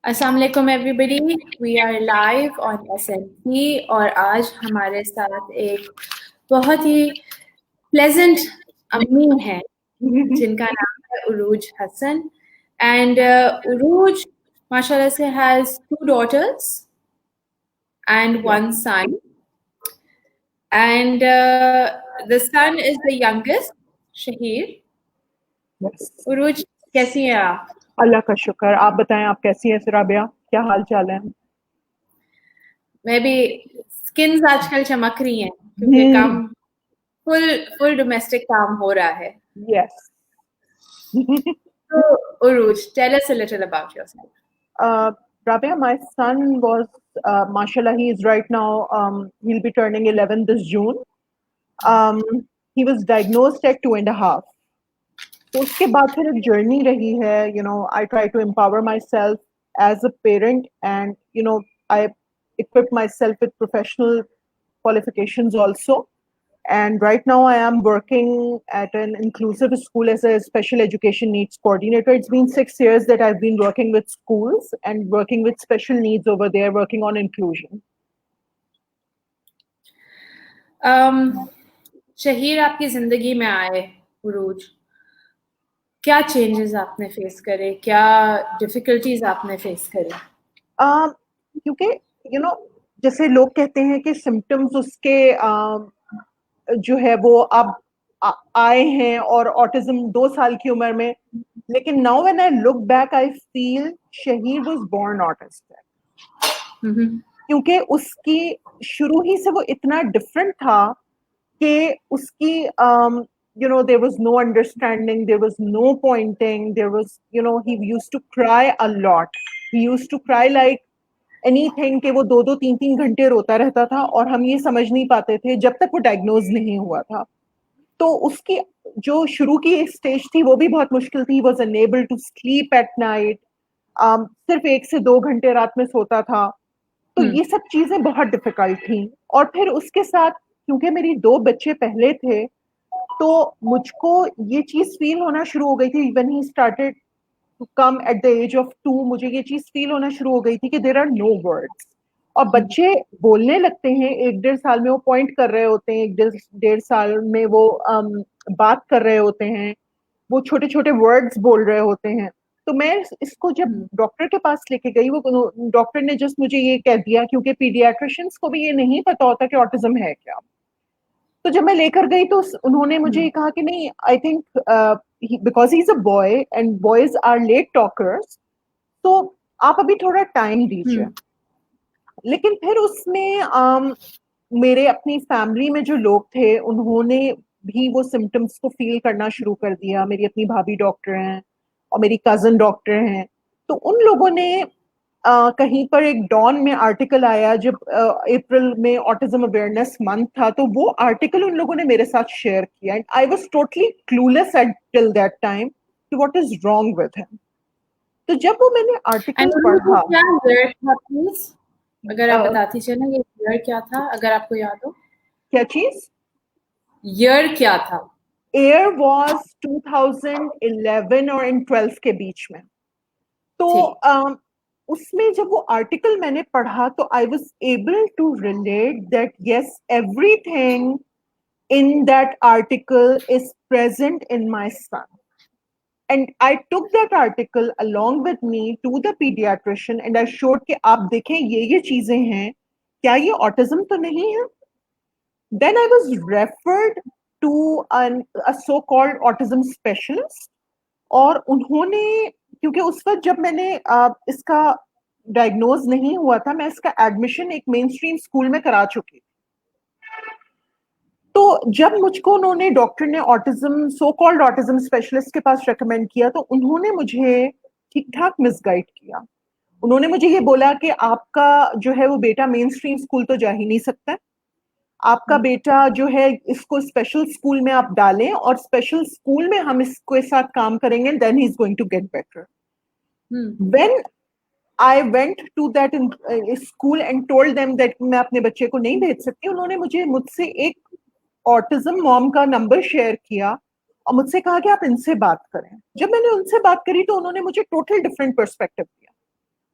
अस्सलाम वालेकुम everybody, we are live on SNP और आज हमारे साथ एक बहुत ही प्लेजेंट अम्मी है जिनका नाम है उरूज हसन एंड उरूज माशाल्लाह से has 2 daughters and Yeah. 1 son and the son is the youngest, Shahir. Yes. उरूज कैसी हैं आप? अल्लाह का शुक्र। आप बताएं, आप कैसी हैं राबिया? क्या हाल चाल है? मैं भी स्किन्स आजकल चमक रही हैं क्योंकि काम फुल डोमेस्टिक काम हो रहा है. Yes. So, Uruj, tell us a little about yourself. Rabia, my son was, mashallah, he is right now, he'll be turning 11 this June. Um, he was diagnosed at 2.5. तो उसके बाद फिर एक जर्नी रही है, I try to empower myself as a parent, and, I equip myself with professional qualifications also. And right now I am working at an inclusive school as a special education needs coordinator. It's been 6 years that I've been working with schools and working with special needs over there, working on inclusion. Shaheer आपकी जिंदगी में आए, उरूज, क्या changes आपने face करे, क्या difficulties आपने face करे? क्योंकि जैसे लोग कहते हैं कि सिम्टम्स उसके जो है वो अब आए हैं और ऑटिज्म 2 साल की उम्र में, लेकिन now when I look back I feel Shaheer was born autistic, क्योंकि उसकी शुरू ही से वो इतना डिफरेंट था कि उसकी there was no understanding, there was no pointing, there was, he used to cry a lot. He used to cry like anything कि वो 2-3 घंटे रोता रहता था और हम ये समझ नहीं पाते थे जब तक वो डायग्नोज नहीं हुआ था. तो उसकी जो शुरू की एक स्टेज थी वो भी बहुत मुश्किल थी. Was unable to sleep at night, सिर्फ 1 से 2 घंटे रात में सोता था. तो ये सब चीजें बहुत डिफिकल्ट थी. और फिर उसके साथ क्योंकि मेरी 2 बच्चे पहले थे, तो मुझको ये चीज फील होना शुरू हो गई थी. When he started to come at the age of 2, मुझे ये चीज फील होना शुरू हो गई थी कि देयर आर नो वर्ड्स. और बच्चे बोलने लगते हैं 1-1.5 साल में, वो पॉइंट कर रहे होते हैं, 1-1.5 साल में वो बात कर रहे होते हैं, वो छोटे छोटे वर्ड्स बोल रहे होते हैं. तो मैं इसको जब डॉक्टर के पास लेके गई, वो डॉक्टर ने जस्ट मुझे ये कह दिया, क्योंकि पीडियाट्रिशियंस को भी ये नहीं पता होता कि ऑटिज्म है क्या. तो जब मैं लेकर गई तो उन्होंने मुझे कहा कि नहीं, I think because he is a boy and boys are late talkers, तो आप अभी थोड़ा टाइम दीजिए. लेकिन फिर उसमें मेरे अपनी फैमिली में जो लोग थे उन्होंने भी वो सिम्टम्स को फील करना शुरू कर दिया. मेरी अपनी भाभी डॉक्टर हैं और मेरी कजन डॉक्टर हैं. तो उन लोगों ने कहीं पर एक डॉन में आर्टिकल आया जब अप्रैल में ऑटिज्म अवेयरनेस मंथ था, तो वो आर्टिकल उन लोगों ने मेरे साथ शेयर किया. And I was totally clueless at till that time कि what is wrong with him. तो जब वो मैंने आर्टिकल पढ़ा, क्या ईयर था प्लीज, अगर आप बताती चलें ये ईयर क्या था, अगर आपको याद हो. क्या चीज? ईयर क्या था? एयर वॉज 2011 और इन 12 के बीच में. तो उसमें जब वो आर्टिकल मैंने पढ़ा तो I was able to relate that yes, everything in that article is present in my son. And I took that article along with me to the pediatrician and I showed कि आप देखें ये चीजें हैं, क्या ये autism तो नहीं है? Then I was referred to a so-called autism specialist. और उन्होंने, क्योंकि उस वक्त जब मैंने इसका डायग्नोज नहीं हुआ था, मैं इसका एडमिशन एक मेन स्ट्रीम स्कूल में करा चुकी. तो जब मुझको उन्होंने, डॉक्टर ने autism, so called autism specialist के पास रेकमेंड किया, तो उन्होंने मुझे ठीक ठाक मिसगाइड किया. उन्होंने मुझे ये बोला कि आपका जो है वो बेटा मेन स्ट्रीम स्कूल तो जा ही नहीं सकता, आपका बेटा जो है इसको स्पेशल स्कूल में आप डालें और स्पेशल स्कूल में हम इसके साथ काम करेंगे, then he is going to get better. When I went to that school and told them that मैं अपने बच्चे को नहीं भेज सकती, उन्होंने मुझसे एक ऑटिज्म मॉम का नंबर शेयर किया और मुझसे कहा कि आप इनसे बात करें. जब मैंने उनसे बात करी तो उन्होंने मुझे टोटल डिफरेंट पर्सपेक्टिव दिया.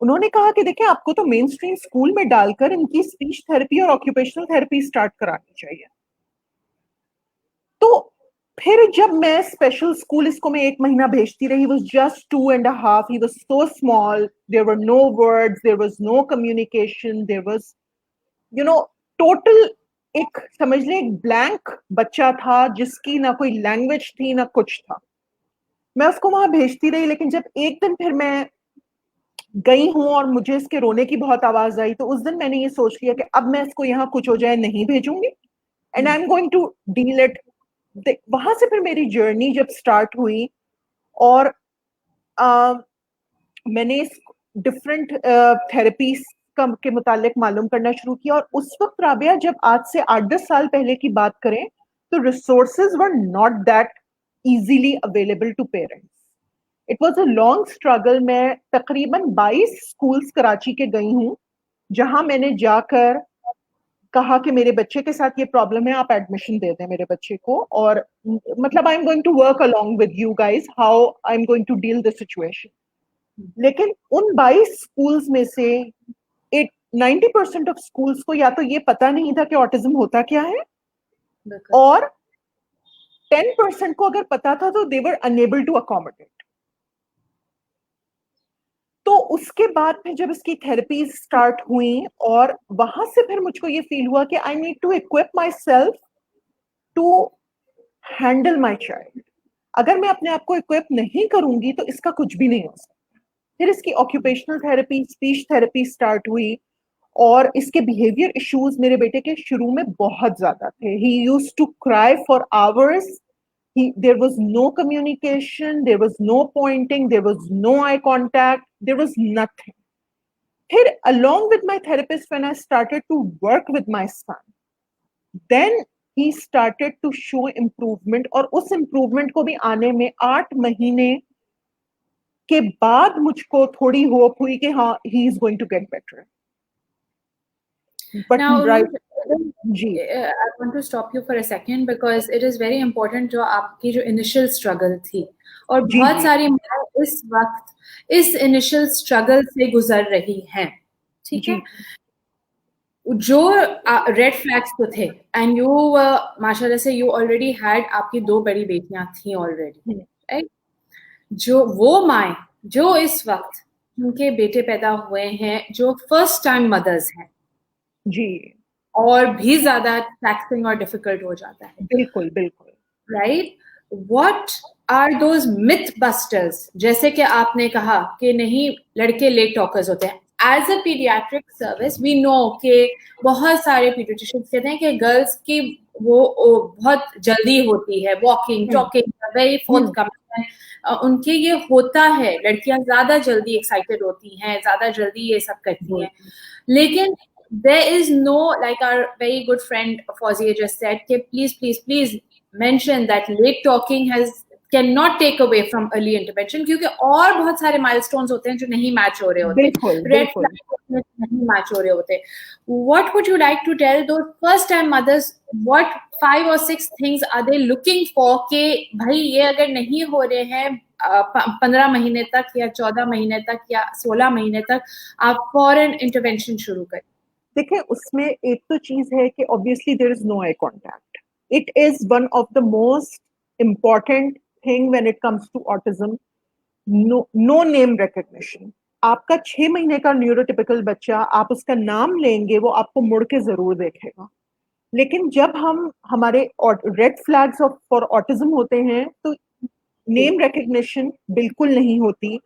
उन्होंने कहा कि देखिए आपको तो मेन स्ट्रीम स्कूल में डालकर इनकी स्पीच थेरेपी और ऑक्यूपेशनल थेरेपी स्टार्ट करानी चाहिए। तो फिर जब मैं स्पेशल स्कूल, इसको मैं 1 महीना भेजती रही, was just 2.5, he was so small, there were no words, there was no communication, there was, you know, total, एक समझ ले एक ब्लैंक बच्चा था जिसकी ना कोई लैंग्वेज थी ना कुछ था। मैं उसको वहां भेजती रही, लेकिन जब एक दिन फिर मैं गई हूं और मुझे इसके रोने की बहुत आवाज आई, तो उस दिन मैंने ये सोच लिया कि अब मैं इसको यहाँ कुछ हो जाए नहीं भेजूंगी, and I am going to deal it. वहां से फिर मेरी जर्नी जब स्टार्ट हुई और मैंने इस डिफरेंट थेरेपीज के मुतालिक मालूम करना शुरू किया, और उस वक्त राबिया, जब आज से 8-10 साल पहले की बात करें, तो resources were not that easily available to parents. It was a long struggle. मैं तकरीबन 22 स्कूल्स कराची के गई हूँ, जहां मैंने जाकर कहा कि मेरे बच्चे के साथ ये प्रॉब्लम है, आप एडमिशन दे दें मेरे बच्चे को, और मतलब I am going to work along with you guys how I am going to deal the situation. लेकिन उन 22 स्कूल्स में से 90% ऑफ स्कूल्स को या तो ये पता नहीं था कि ऑटिज्म होता क्या है, और 10% को अगर पता था तो दे वर अनेबल टू अकोमोडेट। तो उसके बाद फिर जब इसकी थेरेपी स्टार्ट हुई, और वहां से फिर मुझको ये फील हुआ कि I need to equip myself to handle my child. अगर मैं अपने आप को इक्विप नहीं करूंगी तो इसका कुछ भी नहीं हो सकता। फिर इसकी occupational therapy, speech therapy start हुई, और इसके बिहेवियर इश्यूज मेरे बेटे के शुरू में बहुत ज्यादा थे। He used to cry for hours, there was no communication, there was no pointing, there was no eye contact, there was nothing. Here, along with my therapist, when I started to work with my son, then he started to show improvement, और उस improvement को भी आने में 8 महीने के बाद मुझको थोड़ी होप हुई कि हाँ, he is going to get better. But Now, right, I want to stop you for a second because it is very important जो आपकी जो initial struggle थी, और बहुत सारी माँ इस वक्त इस initial struggle से गुजर रही हैं, ठीक है? जो रेड फ्लैग्स तो थे, एंड यू माशाल्लाह से यू ऑलरेडी हैड, आपकी 2 बड़ी बेटियां थी ऑलरेडी, राइट? जो वो माएँ जो इस वक्त उनके बेटे पैदा हुए हैं, जो फर्स्ट टाइम मदर्स हैं जी, और भी ज्यादा टैक्सिंग और डिफिकल्ट हो जाता है, बिल्कुल बिल्कुल, right? What are those myth busters, जैसे कि आपने कहा कि नहीं लड़के लेट टॉकर्स होते हैं। As a paediatric service we know कि बहुत सारे पीडियाट्रिशियंस कहते हैं कि गर्ल्स की वो बहुत जल्दी होती है, walking talking very fourth coming, उनके ये होता है, लड़कियां ज्यादा जल्दी एक्साइटेड होती हैं, ज्यादा जल्दी ये सब करती हैं, लेकिन there is no, like our very good friend Fawzia just said, कि please mention that late talking cannot take away from early intervention, क्योंकि और बहुत सारे milestones होते हैं जो नहीं मैच हो रहे होते, red flag नहीं मैच हो रहे होते। What would you like to tell those first time mothers, what 5 or 6 things are they looking for कि भाई ये अगर नहीं हो रहे हैं 15 महीने तक या 14 महीने तक या 16 महीने तक, आप फॉरन इंटरवेंशन शुरू करें? देखिए, उसमें एक तो चीज है कि obviously there is no eye contact. It is one of the most important thing when it comes to autism. No name recognition. आपका 6 महीने का न्यूरोटिपिकल बच्चा, आप उसका नाम लेंगे, वो आपको मुड़ के जरूर देखेगा। लेकिन जब हमारे रेड फ्लैग्स फॉर ऑटिज्म होते हैं, तो नेम रिकग्निशन बिल्कुल नहीं होती,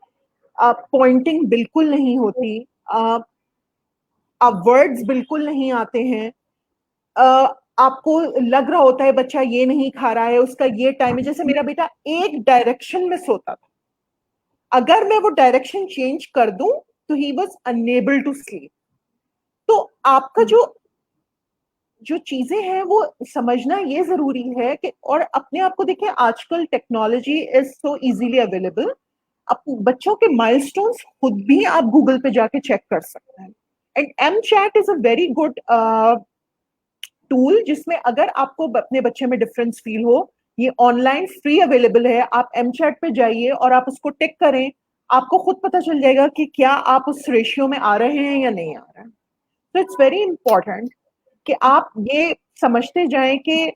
पॉइंटिंग बिल्कुल नहीं होती, वर्ड्स बिल्कुल नहीं आते हैं, आपको लग रहा होता है बच्चा ये नहीं खा रहा है, उसका ये टाइम है। जैसे मेरा बेटा एक डायरेक्शन में सोता था, अगर मैं वो डायरेक्शन चेंज कर दूं तो he was unable to sleep. तो आपका जो चीजें हैं वो समझना ये जरूरी है कि, और अपने आप को देखिए, आजकल technology is so easily available, बच्चों के माइलस्टोन्स खुद भी आप गूगल पे जाके चेक कर सकते हैं। And MChat is a very good tool, जिसमें अगर आपको अपने बच्चे में डिफरेंस फील हो, ये ऑनलाइन फ्री अवेलेबल है। आप MChat पे जाइए और आप उसको टिक करें, आपको खुद पता चल जाएगा कि क्या आप उस रेशियो में आ रहे हैं या नहीं आ रहे हैं। तो इट्स वेरी इंपॉर्टेंट कि आप ये समझते जाएं कि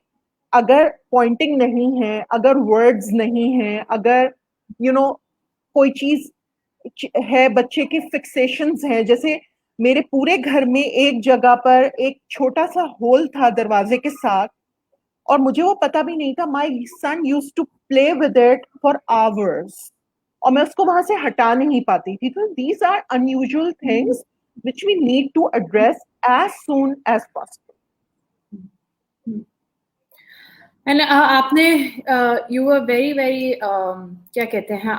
अगर पॉइंटिंग नहीं है, अगर वर्ड्स नहीं है, अगर कोई चीज है, बच्चे की फिक्सेशंस हैं, जैसे मेरे पूरे घर में एक जगह पर एक छोटा सा होल था दरवाजे के साथ, और मुझे वो पता भी नहीं था। My son use to play with it for hours, और मैं उसको वहां से हटा नहीं पाती थी। तो these are unusual things which we need to address as soon as possible. And आपने यू आर वेरी वेरी क्या कहते हैं,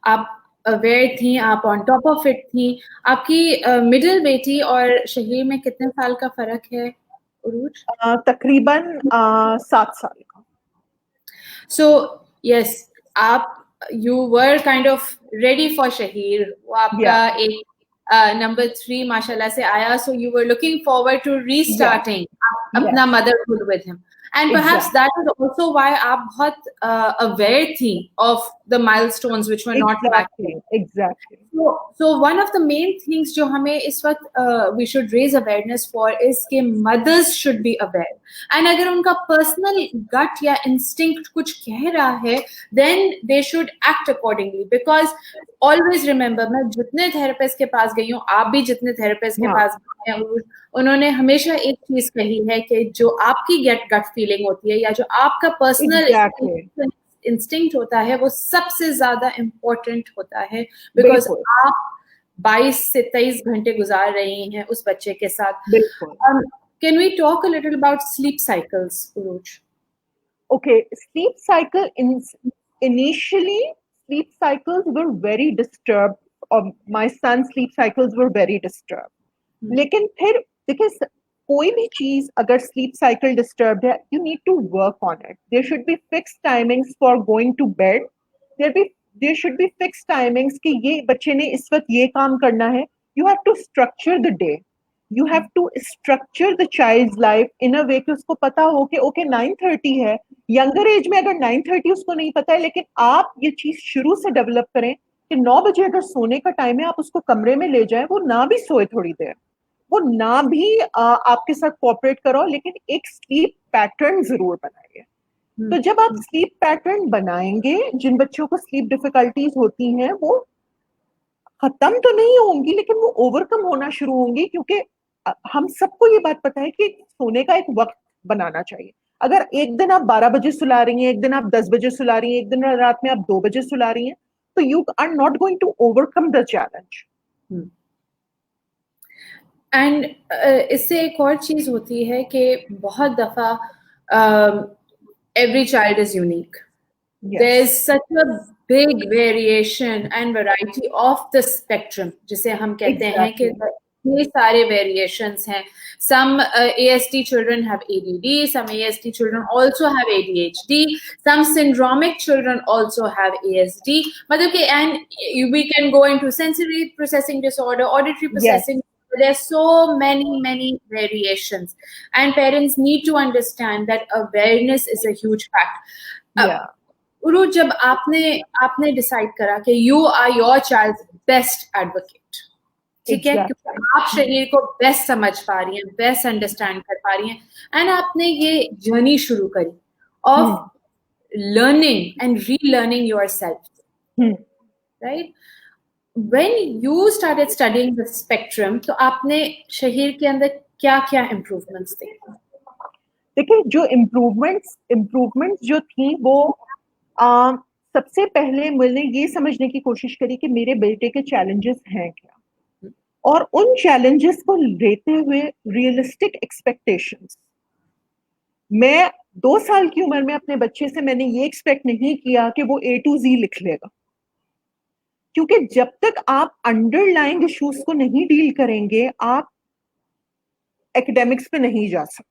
आप अवेयर थी, आप ऑन टॉप ऑफ इट थी। आपकी मिडिल बेटी और शहीर में कितने साल का फर्क है उरूज? तकरीबन 7 साल का। सो यस, आप you were kind of ready for Shaheer, वो आपका एक नंबर 3 माशाल्लाह से आया, so you were looking forward to restarting अपना motherhood with him, and perhaps that is also why आप बहुत aware थी of the milestones which were not matching. Exactly. So one of the main things जो हमें इस वक्त we should raise awareness for is कि mothers should be aware, and अगर उनका personal gut या instinct कुछ कह रहा है, then they should act accordingly, because always remember, मैं जितने थेरेपिस्ट के पास गई हूँ, आप भी जितने थेरेपिस्ट के पास गए हैं, उन्होंने हमेशा एक चीज कही है कि जो आपकी गट फीलिंग होती है या जो आपका पर्सनल इंस्टिंक्ट होता है, वो सबसे ज्यादा इम्पोर्टेंट होता है, बिकॉज आप 22 से 23 घंटे गुजार रही हैं उस बच्चे के साथ। Can we talk a little about sleep cycles, Urooj? Okay, sleep cycle initially sleep cycles were very disturbed, or my son's sleep cycles were very disturbed. लेकिन फिर देखिए, कोई भी चीज अगर स्लीप साइकिल डिस्टर्ब्ड है, you need to work on it. There should be fixed timings for going to bed, there should be fixed timings कि ये बच्चे ने इस वक्त ये काम करना है। You have to structure the day, you have to structure the child's life in a way कि उसको पता हो कि ओके 9:30 है। यंगर एज में अगर 9:30 उसको नहीं पता है, लेकिन आप ये चीज शुरू से डेवलप करें कि 9 बजे अगर सोने का टाइम है, आप उसको कमरे में ले जाएं, वो ना भी सोए थोड़ी देर, वो ना भी आपके साथ कोऑपरेट करो, लेकिन एक स्लीप पैटर्न जरूर बनाइए। तो जब आप स्लीप पैटर्न बनाएंगे, जिन बच्चों को स्लीप डिफिकल्टीज होती हैं वो खत्म तो नहीं होंगी, लेकिन वो ओवरकम होना शुरू होंगी, क्योंकि हम सबको ये बात पता है कि सोने का एक वक्त बनाना चाहिए। अगर एक दिन आप 12 बजे सुला रही हैं, एक दिन आप 10 बजे सुला रही हैं, एक दिन रात में आप 2 बजे सुला रही हैं, तो you are not going to overcome the challenge. And इससे एक और चीज होती है कि बहुत दफा every child is unique. There's such a big variation and variety of the spectrum, जिसे हम कहते हैं कि ये सारे variations हैं. Some ASD children have ADD, some ASD children also have ADHD, some syndromic children also have ASD. मतलब कि and we can go into sensory processing disorder, auditory processing. There are so many variations, and parents need to understand that awareness is a huge fact. उरू, जब आपने decide करा कि you are your child's best advocate, ठीक है, क्योंकि आप शरीर को बेस्ट समझ पा रही हैं, बेस्ट अंडरस्टैंड कर पा रही हैं, एंड आपने ये जर्नी शुरू करी of learning and relearning yourself, right? When you started studying the spectrum, तो आपने शहीर के अंदर क्या इम्प्रूवमेंट्स देखे? देखिए, जो इम्प्रूवमेंट्स जो थी वो सबसे पहले मैंने ये समझने की कोशिश करी कि मेरे बेटे के चैलेंजेस हैं क्या, और उन चैलेंजेस को लेते हुए रियलिस्टिक एक्सपेक्टेशंस। मैं 2 साल की उम्र में अपने बच्चे से मैंने ये एक्सपेक्ट नहीं किया कि वो A to Z लिख लेगा, क्योंकि जब तक आप अंडरलाइंग इश्यूज को नहीं डील करेंगे, आप एकेडमिक्स पे नहीं जा सकते।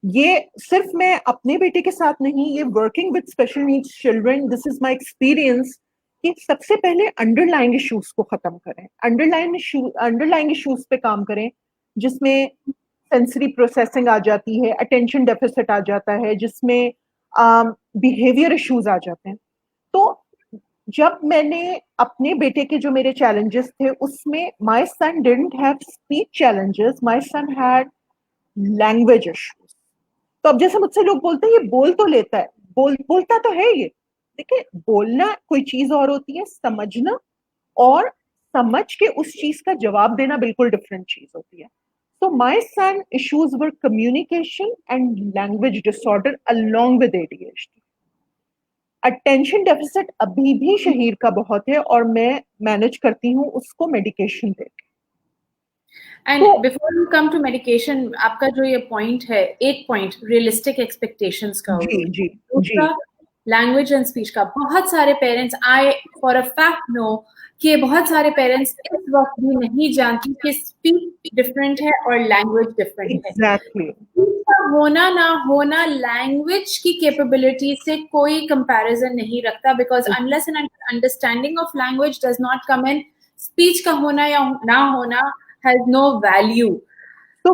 ये सिर्फ मैं अपने बेटे के साथ नहीं, ये working with special needs children, this is my experience, कि सबसे पहले अंडरलाइंग इश्यूज को खत्म करें, अंडरलाइंग इश्यूज पे काम करें, जिसमें सेंसरी प्रोसेसिंग आ जाती है, अटेंशन डेफिसिट आ जाता है, जिसमें बिहेवियर इश्यूज आ जाते हैं। तो जब मैंने अपने बेटे के जो मेरे चैलेंजेस थे उसमें my son didn't have speech challenges, my son had language issues. तो अब जैसे मुझसे लोग बोलते हैं ये बोल तो लेता है, बोलता तो है ये। देखिए, बोलना कोई चीज और होती है, समझना और समझ के उस चीज का जवाब देना बिल्कुल डिफरेंट चीज होती है। So my son issues were communication and language disorder along with ADHD. Attention deficit अभी भी शहीर का बहुत है और मैं मैनेज करती हूँ उसको मेडिकेशन देके। And before you come to medication, आपका जो ये पॉइंट है, एक पॉइंट रियलिस्टिक एक्सपेक्टेशंस का, जी जी दूसरा लैंग्वेज एंड स्पीच का। बहुत सारे parents, I for a fact know कि बहुत सारे पेरेंट्स इस वक्त भी नहीं जानती कि स्पीच डिफरेंट है और लैंग्वेज डिफरेंट है। एग्जैक्टली। होना ना होना लैंग्वेज की कैपेबिलिटी से कोई कंपैरिजन नहीं रखता, because unless an understanding of language does not come in, speech का होना या ना होना has no value. So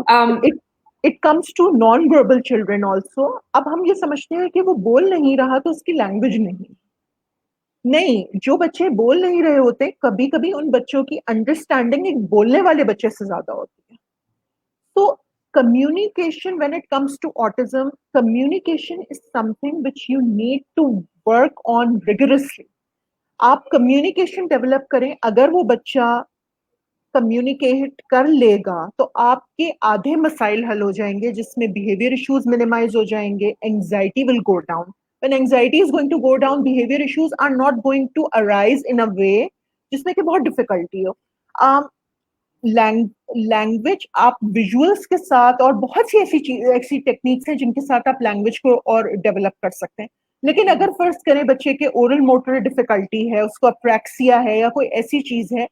it comes to non-verbal children also. अब हम ये समझते हैं कि वो बोल नहीं रहा तो उसकी लैंग्वेज नहीं, जो बच्चे बोल नहीं रहे होते कभी कभी उन बच्चों की अंडरस्टैंडिंग एक बोलने वाले बच्चे से ज्यादा होती है। तो communication, when it comes to autism, communication is something which you need to work on rigorously. आप कम्युनिकेशन डेवलप करें, अगर वो बच्चा कम्युनिकेट कर लेगा तो आपके आधे मसाइल हल हो जाएंगे, जिसमें बिहेवियर इश्यूज मिनिमाइज हो जाएंगे, anxiety will go down. When anxiety is going to go down, behaviour issues are not going to arise in a way जिसमें कि बहुत डिफिकल्टी हो। लैंग्वेज आप विजुअल्स के साथ और बहुत सी ऐसी टेक्निक्स हैं जिनके साथ आप लैंग्वेज को और डेवलप कर सकते हैं। लेकिन अगर फर्ज करें बच्चे के ओरल मोटर डिफिकल्टी है, उसको अप्रैक्सिया है या कोई ऐसी चीज है,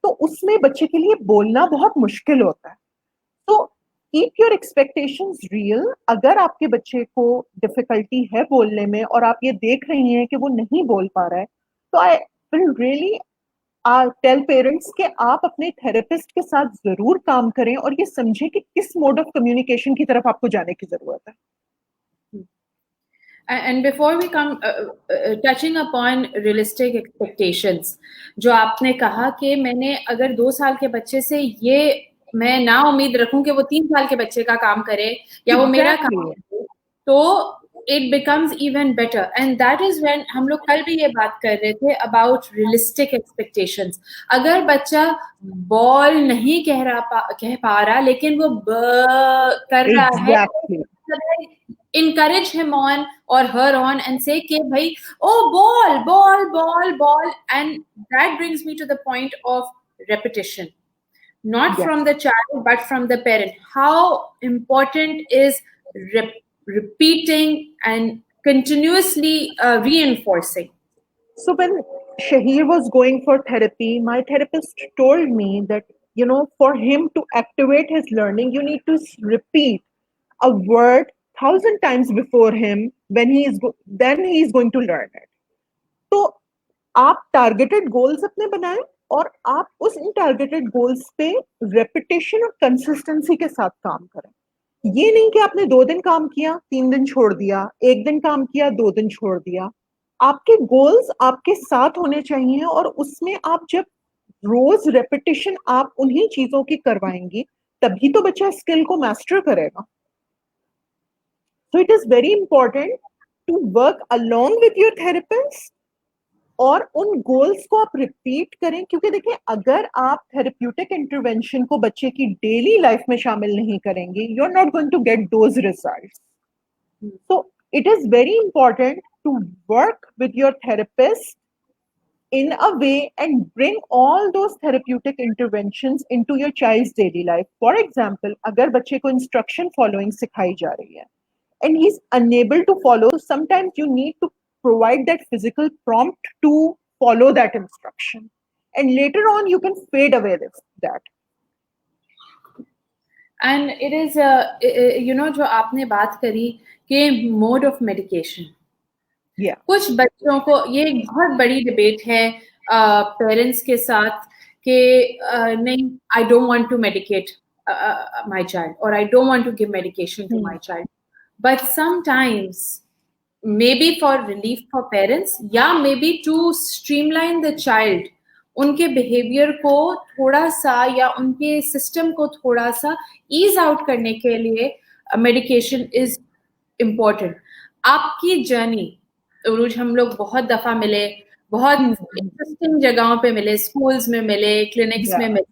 तो उसमें बच्चे के लिए बोलना बहुत मुश्किल होता है। तो कीप योर एक्सपेक्टेशंस रियल। अगर आपके बच्चे को डिफिकल्टी है बोलने में और आप ये देख रही हैं कि वो नहीं बोल पा रहा है, तो I will really tell parents कि आप अपने थेरेपिस्ट के साथ जरूर काम करें और ये समझें कि किस मोड ऑफ कम्युनिकेशन की तरफ आपको जाने की जरूरत है। And before we come touching upon realistic expectations, जो आपने कहा कि मैंने अगर 2 साल के बच्चे से ये मैं ना उम्मीद रखूं कि वो 3 साल के बच्चे का काम करे या वो मेरा काम करे, तो it becomes even better. And that is when हम लोग कल भी ये बात कर रहे थे about realistic expectations. अगर बच्चा बॉल नहीं कह पा रहा लेकिन वो ब कर रहा है, encourage him on or her on and say कि भाई, oh ball, and that brings me to the point of repetition, not from the child but from the parent. How important is repeating and continuously reinforcing? So when Shahir was going for therapy, my therapist told me that, for him to activate his learning, you need to repeat a word 1,000 times before him, then he is going to learn it. तो आप targeted goals अपने बनाएं और आप उस इन targeted goals पे repetition और consistency के साथ काम करें। ये नहीं कि आपने 2 दिन काम किया, 3 दिन छोड़ दिया, 1 दिन काम किया, 2 दिन छोड़ दिया। आपके गोल्स आपके साथ होने चाहिए और उसमें आप जब रोज रेपिटेशन आप उन्हीं चीजों की करवाएंगी, तभी तो बच्चा स्किल को मास्टर करेगा। So it is very important to work along with your therapist और उन गोल्स को आप रिपीट करें, क्योंकि देखिए अगर आप थेरेप्यूटिक इंटरवेंशन को बच्चे की डेली लाइफ में शामिल नहीं करेंगे, you are not going to get those results. So it is very important to work with your therapist in a way and bring all those therapeutic interventions into your child's daily life. For example, अगर बच्चे को instruction following सिखाई जा रही है and he's unable to follow, sometimes you need to provide that physical prompt to follow that instruction, and later on you can fade away with that. And it is जो आपने बात करी कि mode of medication, कुछ बच्चों को ये एक बहुत बड़ी डिबेट है पेरेंट्स के साथ कि नहीं, I don't want to medicate my child और I don't want to give medication to my child, but sometimes maybe for relief for parents या maybe to streamline the child, उनके behaviour को थोड़ा सा या उनके system को थोड़ा सा ईज आउट करने के लिए मेडिकेशन इज इम्पोर्टेंट। आपकी जर्नी उरूज, हम लोग बहुत दफा मिले, बहुत इंटरेस्टिंग जगहों पे मिले, स्कूल्स में मिले, क्लिनिक्स में मिले,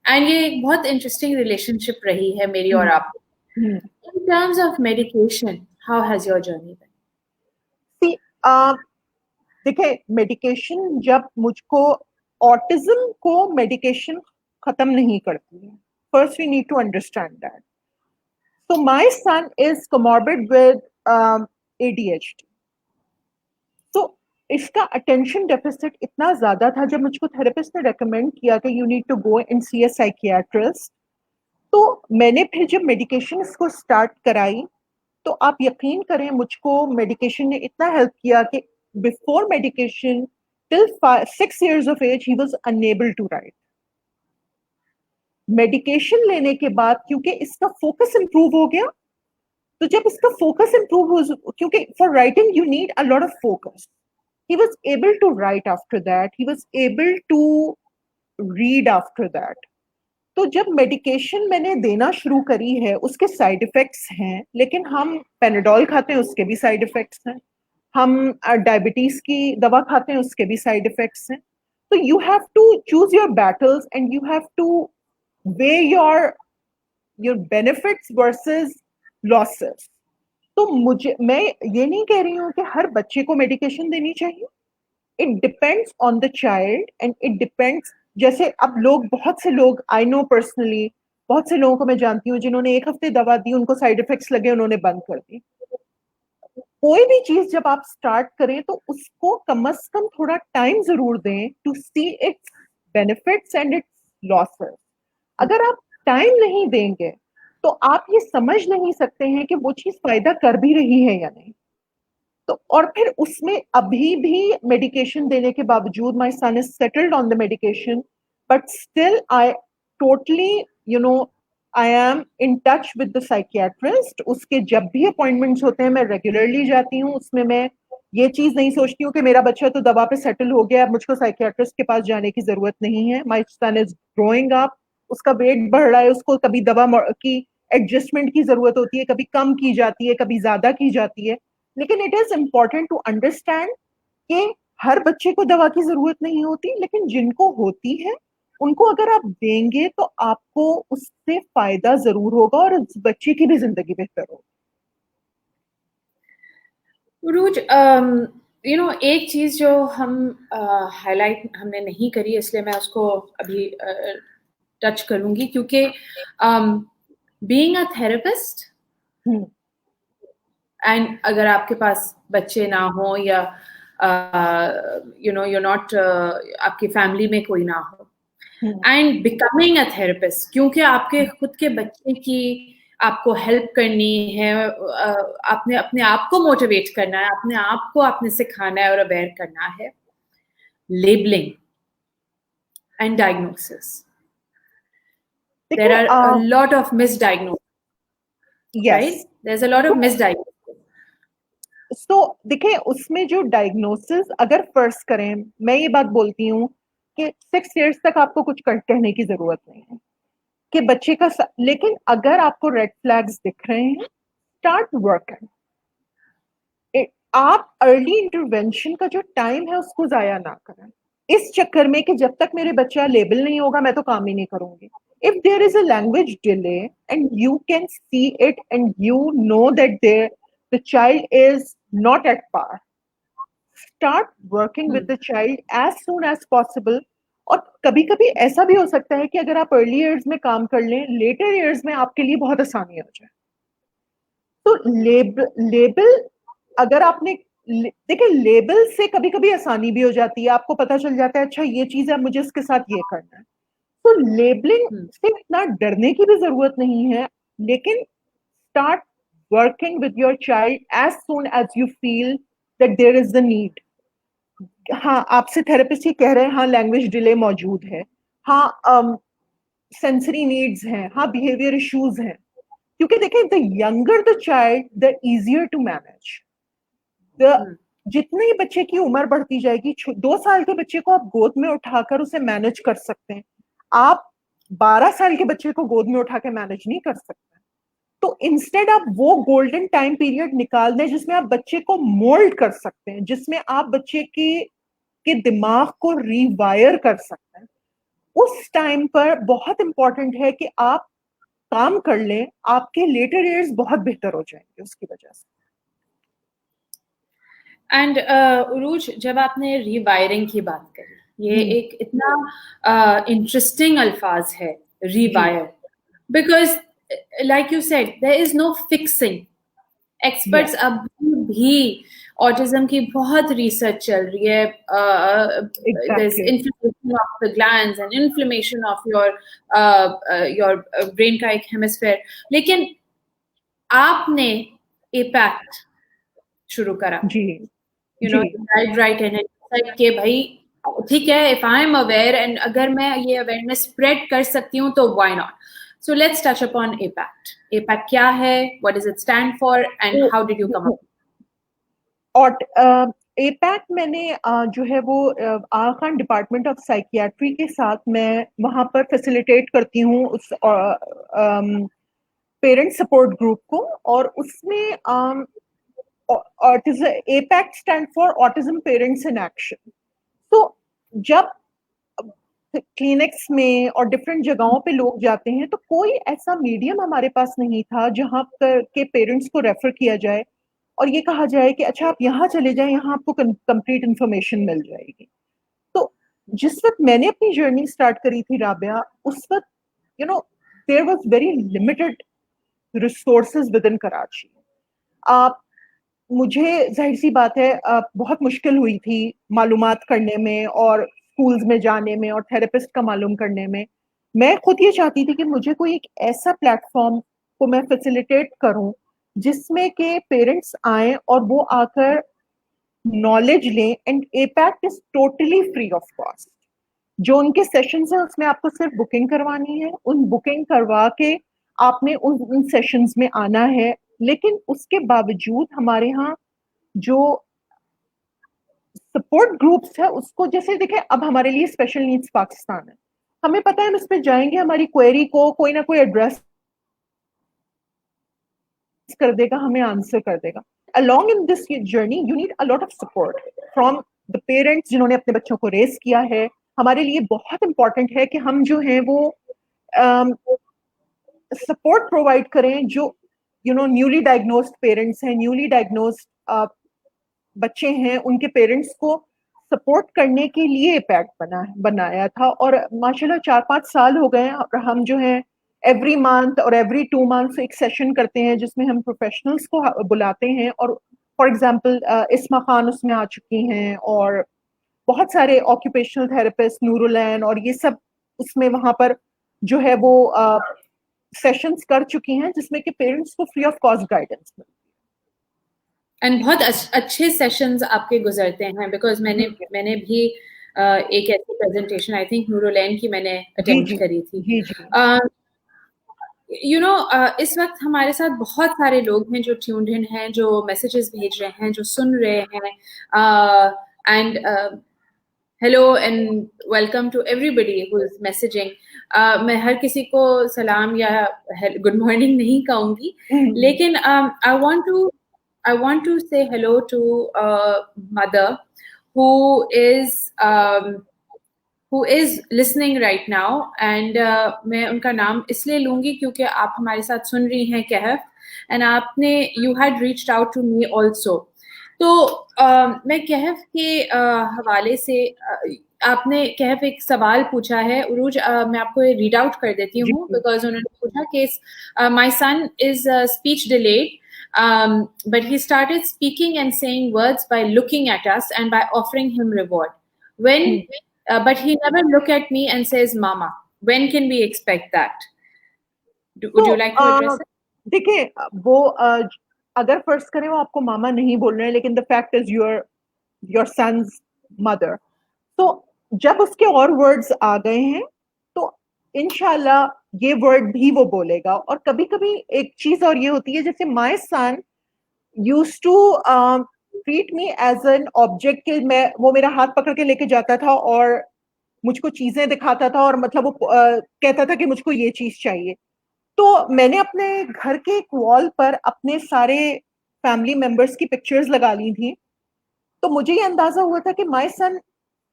एंड ये एक बहुत इंटरेस्टिंग रिलेशनशिप रही है मेरी और आपकी। In terms of medication, how has your journey been? देखिए, मेडिकेशन, जब मुझको ऑटिज्म को मेडिकेशन खत्म नहीं करती है। First we need to understand that. So my son is comorbid with ADHD. तो इसका अटेंशन डेफिसिट इतना ज्यादा था, जब मुझको थेरेपिस्ट ने रेकमेंड किया कि you need to go and see a psychiatrist, तो मैंने फिर जब मेडिकेशन इसको स्टार्ट कराई, तो आप यकीन करें मुझको मेडिकेशन ने इतना हेल्प किया कि before medication till 6 years of age he was unable to write. Medication लेने के बाद क्योंकि इसका फोकस इंप्रूव हो गया, तो जब इसका फोकस इंप्रूव हो, क्योंकि for writing you need a lot of focus, he was able to write after that, he was able to read after that. तो जब मेडिकेशन मैंने देना शुरू करी है, उसके साइड इफेक्ट्स हैं, लेकिन हम पेनाडोल खाते हैं उसके भी साइड इफेक्ट्स हैं, हम डायबिटीज की दवा खाते हैं उसके भी साइड इफेक्ट्स हैं। तो you have to choose your battles and you have to weigh your benefits versus losses. तो मैं ये नहीं कह रही हूँ कि हर बच्चे को मेडिकेशन देनी चाहिए। It depends on the child and it depends, जैसे अब बहुत से लोग, आई नो पर्सनली, बहुत से लोगों को मैं जानती हूँ जिन्होंने 1 हफ्ते दवा दी, उनको साइड इफेक्ट्स लगे, उन्होंने बंद कर दी। कोई भी चीज जब आप स्टार्ट करें तो उसको कम से कम थोड़ा टाइम जरूर दें to see its benefits and its losses. अगर आप टाइम नहीं देंगे तो आप ये समझ नहीं सकते हैं कि वो चीज फायदा कर भी रही है या नहीं। तो और फिर उसमें अभी भी मेडिकेशन देने के बावजूद, my son is settled on the medication, but still I totally I am in touch with the psychiatrist. उसके जब भी अपॉइंटमेंट्स होते हैं मैं रेगुलरली जाती हूँ। उसमें मैं ये चीज नहीं सोचती हूँ कि मेरा बच्चा तो दवा पे सेटल हो गया, अब मुझको साइकियाट्रिस्ट के पास जाने की जरूरत नहीं है। My son is growing up, उसका वेट बढ़ रहा है, उसको कभी दवा की एडजस्टमेंट की जरूरत होती है, कभी कम की जाती है, कभी ज्यादा की जाती है। लेकिन it is important to understand कि हर बच्चे को दवा की जरूरत नहीं होती, लेकिन जिनको होती है उनको अगर आप देंगे तो आपको उससे फायदा जरूर होगा और उस बच्चे की भी जिंदगी बेहतर होगी। उरूज, एक चीज जो हम हाईलाइट हमने नहीं करी, इसलिए मैं उसको अभी टच करूंगी, क्योंकि बीइंग अ थेरेपिस्ट, एंड अगर आपके पास बच्चे ना हो या you're not आपकी फैमिली में कोई ना हो, एंड बिकमिंग अ थेरेपिस्ट, क्योंकि आपके खुद के बच्चे की आपको हेल्प करनी है, आपने अपने आप को मोटिवेट करना है, अपने आप को आपने सिखाना है और अवेयर करना है। Labelling and diagnosis, there are a lot of misdiagnosis. Yes. Right? There's a lot of misdiagnosis. So, देखिए, उसमें जो डायग्नोसिस अगर फर्स्ट करें, मैं ये बात बोलती हूँ कि 6 years तक आपको कुछ कहने की जरूरत नहीं है कि बच्चे का, लेकिन अगर आपको रेड फ्लैग्स दिख रहे हैं, स्टार्ट वर्किंग। आप अर्ली इंटरवेंशन का जो टाइम है उसको जाया ना करें इस चक्कर में कि जब तक मेरे बच्चा लेबल नहीं होगा मैं तो काम ही नहीं करूंगी। If there is a language delay and you can see it and you know that the child is not at par, start working with the child as soon as possible. और कभी कभी ऐसा भी हो सकता है कि अगर आप अर्ली ईयर्स में काम कर लें, लेटर ईयर्स में आपके लिए बहुत आसानी हो जाए। तो लेबल अगर आपने, देखिए, लेबल से कभी कभी आसानी भी हो जाती है, आपको पता चल जाता है अच्छा ये चीज है, मुझे इसके साथ ये करना है। तो लेबलिंग से इतना डरने की भी जरूरत नहीं है, लेकिन start working with your child as soon as you feel that there is the need. हाँ, आपसे थेरेपिस्ट ये कह रहे हैं, हाँ लैंग्वेज डिले मौजूद है, हाँ सेंसरी नीड्स हैं, हाँ बिहेवियर इश्यूज हैं, क्योंकि देखें the younger the child the easier to manage. जितनी बच्चे की उम्र बढ़ती जाएगी, 2 साल के बच्चे को आप गोद में उठाकर उसे मैनेज कर सकते हैं, आप 12 साल के बच्चे को गोद में उठा के मैनेज नहीं कर सकते। तो इंस्टेड आप वो गोल्डन टाइम पीरियड निकाल दें जिसमें आप बच्चे को मोल्ड कर सकते हैं, जिसमें आप बच्चे के दिमाग को रिवायर कर सकते हैं। उस टाइम पर बहुत इंपॉर्टेंट है कि आप काम कर लें, आपके लेटर ईयर्स बहुत बेहतर हो जाएंगे उसकी वजह से। एंड उरूज, जब आपने रिवायरिंग की बात करी, ये एक इतना इंटरेस्टिंग अल्फाज है, rewire, because like you said there is no fixing. Experts अब भी ऑटिज्म की बहुत रिसर्च चल रही है, inflammation of the glands and inflammation of your brain का एक हेमिस्फेयर, लेकिन आपने एपैक्ट शुरू करा, यू नो, राइट एंड कि भाई ठीक है, if I am aware and अगर मैं ये अवेयरनेस स्प्रेड कर सकती हूँ तो why not. So let's touch upon APACT. APACT क्या है? What does it stand for? And how did you come up? और APACT मैंने जो है वो आगा खान डिपार्टमेंट ऑफ साइकियाट्री के साथ मैं वहाँ पर फैसिलिटेट करती हूँ उस पेरेंट सपोर्ट ग्रुप को, और उसमें APACT stand for autism parents in action. तो जब क्लिनिक्स में और डिफरेंट जगहों पे लोग जाते हैं तो कोई ऐसा मीडियम हमारे पास नहीं था जहां पर के पेरेंट्स को रेफर किया जाए और ये कहा जाए कि अच्छा आप यहाँ चले जाएं, यहाँ आपको कंप्लीट इंफॉर्मेशन मिल जाएगी। तो जिस वक्त मैंने अपनी जर्नी स्टार्ट करी थी राबिया, उस वक्त you know there was very limited resources within Karachi. मुझे जाहिर सी बात है बहुत मुश्किल हुई थी मालूमात करने में और स्कूल्स में जाने में और थेरेपिस्ट का मालूम करने में। मैं खुद ये चाहती थी कि मुझे कोई एक ऐसा प्लेटफॉर्म को मैं फैसिलिटेट करूं जिसमें के पेरेंट्स आए और वो आकर नॉलेज लें, एंड एपैक्ट is totally free of cost. जो उनके सेशंस हैं उसमें आपको सिर्फ बुकिंग करवानी है, उन बुकिंग करवा के आपने उन सेशंस में आना है। लेकिन उसके बावजूद हमारे यहाँ जो सपोर्ट ग्रुप्स है उसको, जैसे देखें अब हमारे लिए स्पेशल नीड्स पाकिस्तान है, हमें पता है हम इस पे जाएंगे, हमारी क्वेरी को कोई ना कोई एड्रेस कर देगा, हमें आंसर कर देगा। Along in this journey you need a lot of support from the parents जिन्होंने अपने बच्चों को रेस किया है। हमारे लिए बहुत इंपॉर्टेंट है कि हम जो हैं वो सपोर्ट प्रोवाइड करें जो न्यूली डायग्नोस्ड पेरेंट्स हैं, न्यूली डायग्नोस्ड बच्चे हैं, उनके पेरेंट्स को सपोर्ट करने के लिए पैक्ट बनाया था। और माशाल्लाह 4-5 साल हो गए और हम जो है एवरी मंथ और एवरी 2 मंथ्स एक सेशन करते हैं जिसमें हम प्रोफेशनल्स को बुलाते हैं। और फॉर एग्जांपल इस्मा खान उसमें आ चुकी हैं और बहुत सारे ऑक्यूपेशनल थेरेपिस्ट, नूरुलैन और ये सब उसमें वहां पर जो है वो सेशंस कर चुकी हैं जिसमें कि पेरेंट्स को फ्री ऑफ कॉस्ट गाइडेंस मिलती है। एंड बहुत अच्छे सेशंस आपके गुजरते हैं, बिकॉज मैंने भी एक ऐसी प्रेजेंटेशन आई थिंक नूरुलैन की मैंने अटेंड करी थी। इस वक्त हमारे साथ बहुत सारे लोग हैं जो ट्यून्ड इन हैं, जो मैसेजेस भेज रहे हैं, जो सुन रहे हैं, and hello and welcome to everybody who is messaging. मैं हर किसी को सलाम या गुड मॉर्निंग नहीं कहूंगी, लेकिन I want to say hello to a mother who is listening right now, and मैं उनका नाम इसलिए लूंगी क्योंकि आप हमारे साथ सुन रही हैं कहफ, and आपने you had reached out to me also। तो मैं कहफ के हवाले से आपने कहफ एक सवाल पूछा है उरूज, मैं आपको ये रीड आउट कर देती हूँ, बिकॉज उन्होंने पूछा कि my son is speech delayed, but he started speaking and saying words by looking at us and by offering him reward. But he never look at me and says mama. When can we expect that? Would you like to address it? देखिए वो अगर first करें वो आपको मामा नहीं बोल रहे हैं, लेकिन the fact is your son's mother. तो जब उसके और वर्ड्स आ गए हैं तो इंशाल्लाह ये वर्ड भी वो बोलेगा। और कभी कभी एक चीज और ये होती है, जैसे my son used to treat me as an object के वो मेरा हाथ पकड़ के लेके जाता था और मुझको चीजें दिखाता था और मतलब वो कहता था कि मुझको ये चीज चाहिए। तो मैंने अपने घर के एक वॉल पर अपने सारे फैमिली मेंबर्स की पिक्चर्स लगा ली थी। तो मुझे ये अंदाजा हुआ था कि माय सन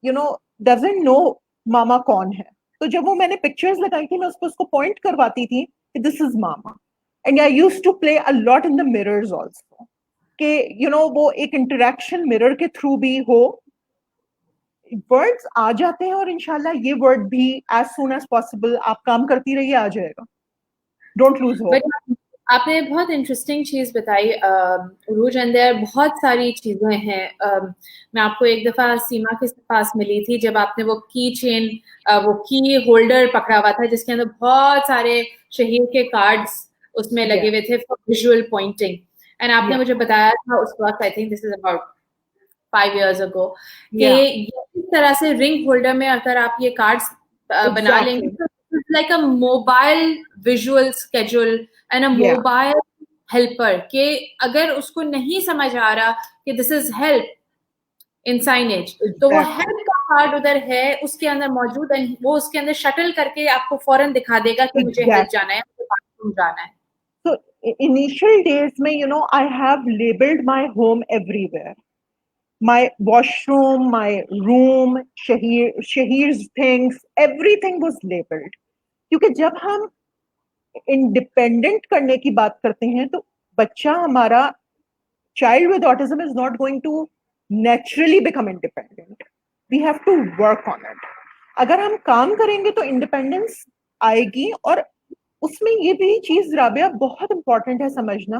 डजंट नो मामा कौन है। तो जब वो मैंने पिक्चर्स लगाई थी मैं उसको पॉइंट करवाती थी कि this is mama. And I used to play a lot in the mirrors also कि वो एक इंटरेक्शन मिरर के थ्रू भी हो। वर्ड्स आ जाते हैं और इंशाल्लाह ये वर्ड भी एज सून एज पॉसिबल आप काम करती रहिए आ जाएगा। Don't lose hope. बट आपने बहुत इंटरेस्टिंग चीज बताई उरूज, अंदर बहुत सारी चीजें हैं। मैं आपको एक दफा सीमा के पास मिली थी जब आपने वो की चेन, वो की होल्डर पकड़ा हुआ था जिसके अंदर बहुत सारे शहीद के कार्ड्स उसमें लगे हुए थे फॉर विजुअल पॉइंटिंग। एंड आपने मुझे बताया था उस वक्त, I think this is about 5 years ago, कि इस तरह से रिंग होल्डर में अगर आप ये कार्ड्स बना लेंगे तो like a mobile visual schedule and a mobile helper, के अगर उसको नहीं समझ आ रहा कि this is help in signage, तो वो हेल्प का कार्ड उधर है उसके अंदर मौजूद है, वो उसके अंदर शटल करके आपको फौरन दिखा देगा कि मुझे हेल्प जाना है, मुझे बाथरूम जाना है। So initial days में I have labeled my home everywhere. My washroom, my room, Shahir's things, everything was labeled. क्योंकि जब हम इंडिपेंडेंट करने की बात करते हैं तो बच्चा हमारा child with autism is not going to naturally become independent. We have to work on it. अगर हम काम करेंगे तो इंडिपेंडेंस आएगी। और उसमें ये भी चीज राबिया बहुत इंपॉर्टेंट है समझना